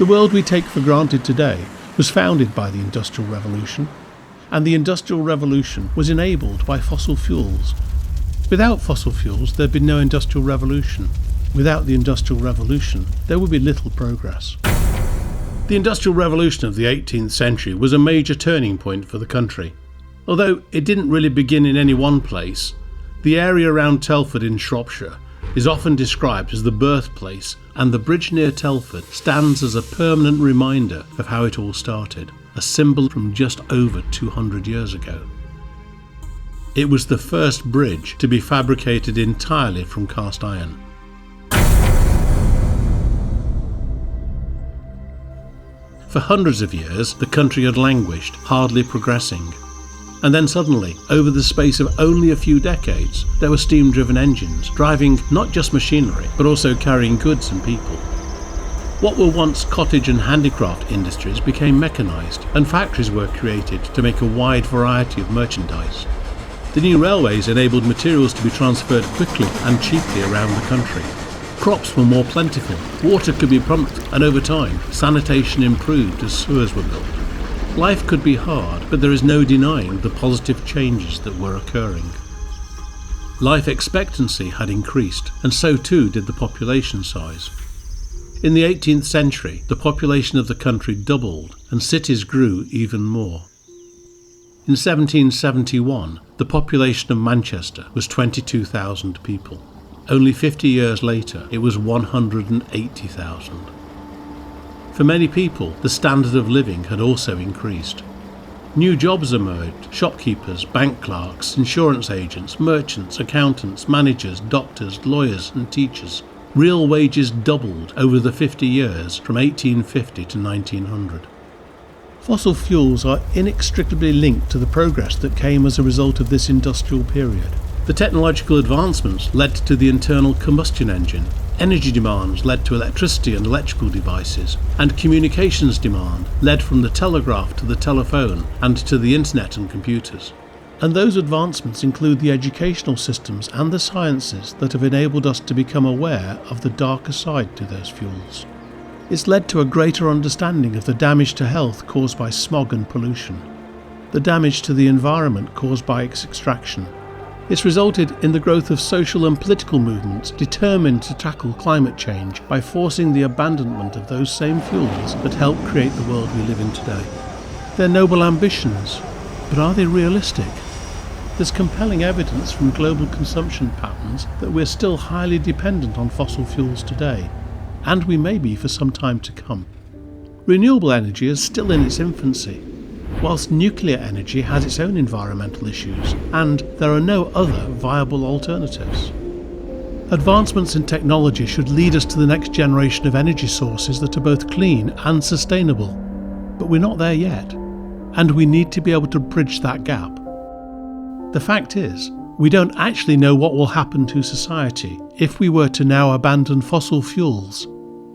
The world we take for granted today was founded by the Industrial Revolution, and the Industrial Revolution was enabled by fossil fuels. Without fossil fuels, there'd be no Industrial Revolution. Without the Industrial Revolution, there would be little progress. The Industrial Revolution of the 18th century was a major turning point for the country. Although it didn't really begin in any one place, the area around Telford in Shropshire is often described as the birthplace, and the bridge near Telford stands as a permanent reminder of how it all started, a symbol from just over 200 years ago. It was the first bridge to be fabricated entirely from cast iron. For hundreds of years, the country had languished, hardly progressing. And then suddenly, over the space of only a few decades, there were steam-driven engines, driving not just machinery, but also carrying goods and people. What were once cottage and handicraft industries became mechanised, and factories were created to make a wide variety of merchandise. The new railways enabled materials to be transferred quickly and cheaply around the country. Crops were more plentiful, water could be pumped, and over time, sanitation improved as sewers were built. Life could be hard, but there is no denying the positive changes that were occurring. Life expectancy had increased, and so too did the population size. In the 18th century, the population of the country doubled, and cities grew even more. In 1771, the population of Manchester was 22,000 people. Only 50 years later, it was 180,000. For many people, the standard of living had also increased. New jobs emerged: shopkeepers, bank clerks, insurance agents, merchants, accountants, managers, doctors, lawyers and teachers. Real wages doubled over the 50 years from 1850 to 1900. Fossil fuels are inextricably linked to the progress that came as a result of this industrial period. The technological advancements led to the internal combustion engine. Energy demands led to electricity and electrical devices, and communications demand led from the telegraph to the telephone and to the internet and computers. And those advancements include the educational systems and the sciences that have enabled us to become aware of the darker side to those fuels. It's led to a greater understanding of the damage to health caused by smog and pollution, the damage to the environment caused by its extraction. It's resulted in the growth of social and political movements determined to tackle climate change by forcing the abandonment of those same fuels that help create the world we live in today. They're noble ambitions, but are they realistic? There's compelling evidence from global consumption patterns that we're still highly dependent on fossil fuels today, and we may be for some time to come. Renewable energy is still in its infancy, whilst nuclear energy has its own environmental issues, and there are no other viable alternatives. Advancements in technology should lead us to the next generation of energy sources that are both clean and sustainable, but we're not there yet, and we need to be able to bridge that gap. The fact is, we don't actually know what will happen to society if we were to now abandon fossil fuels,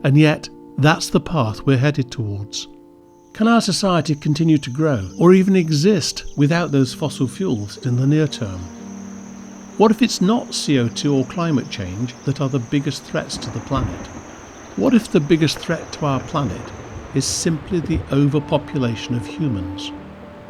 and yet that's the path we're headed towards. Can our society continue to grow, or even exist, without those fossil fuels in the near term? What if it's not CO2 or climate change that are the biggest threats to the planet? What if the biggest threat to our planet is simply the overpopulation of humans?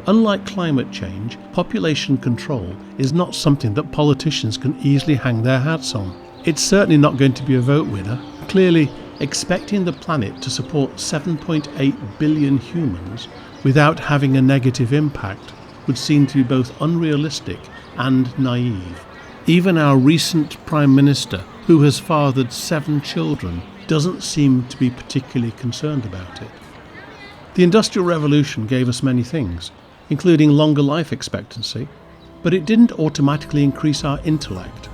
Unlike climate change, population control is not something that politicians can easily hang their hats on. It's certainly not going to be a vote winner. Clearly, expecting the planet to support 7.8 billion humans without having a negative impact would seem to be both unrealistic and naive. Even our recent Prime Minister, who has fathered 7 children, doesn't seem to be particularly concerned about it. The Industrial Revolution gave us many things, including longer life expectancy, but it didn't automatically increase our intellect.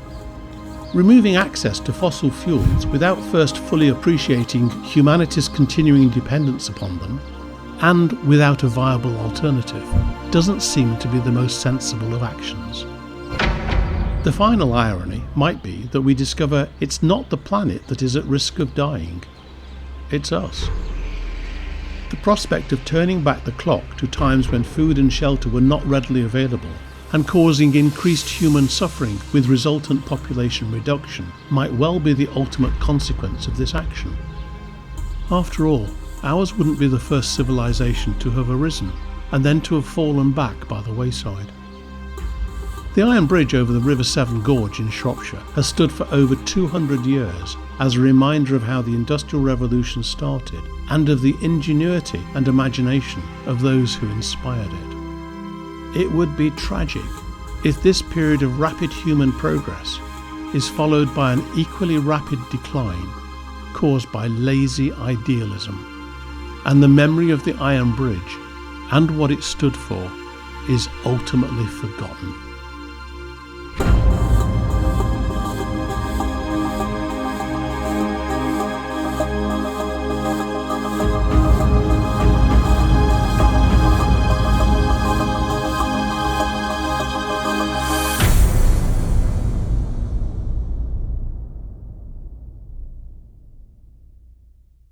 Removing access to fossil fuels without first fully appreciating humanity's continuing dependence upon them, and without a viable alternative, doesn't seem to be the most sensible of actions. The final irony might be that we discover it's not the planet that is at risk of dying, it's us. The prospect of turning back the clock to times when food and shelter were not readily available and causing increased human suffering with resultant population reduction might well be the ultimate consequence of this action. After all, ours wouldn't be the first civilization to have arisen and then to have fallen back by the wayside. The iron bridge over the River Severn Gorge in Shropshire has stood for over 200 years as a reminder of how the Industrial Revolution started and of the ingenuity and imagination of those who inspired it. It would be tragic if this period of rapid human progress is followed by an equally rapid decline caused by lazy idealism, and the memory of the Iron Bridge and what it stood for is ultimately forgotten.